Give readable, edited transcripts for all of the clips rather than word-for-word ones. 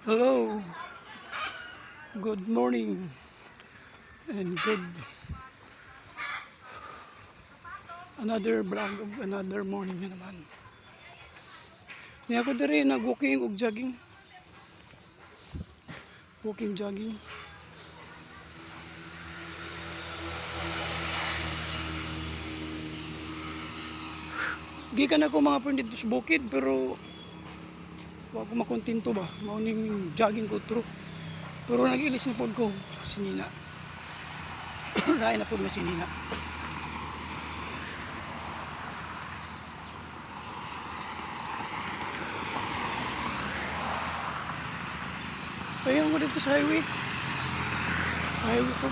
Hello, good morning and good another vlog of another morning na naman. Ni ako diri nag-walking ug jogging. Walking jogging. Gikan ako mga friend dito sa bukid pero wa ko makontento ba. Mao ning jogging ko through. Pero nagilis na pod ko sinina. Lain na pod na sinina. Payan ko dito sa highway. Highway ko.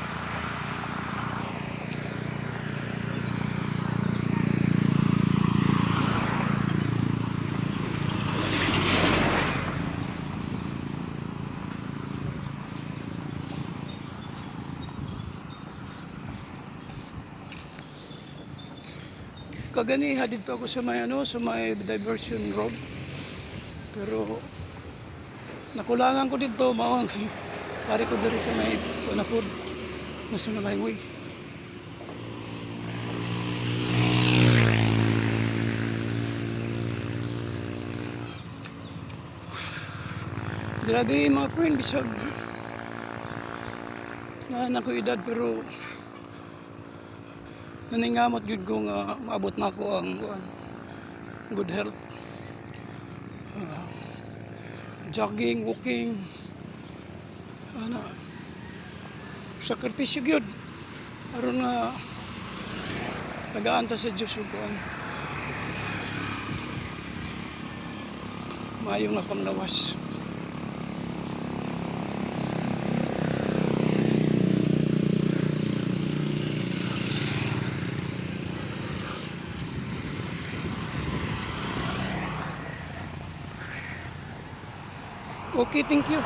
Kagani dito ako sa may sa may diversion road. Pero nakulangan ko dito mao pare ko diri sa may Panapod National Highway. Grabe mga friend, bisag na ko edad pero naningamot gud ko nga maabot na ako ang good health. Jogging, walking, sakripisyo gyud aron nga tagaan ta sa Dios ug maayo nga panglawas. Okay, thank you.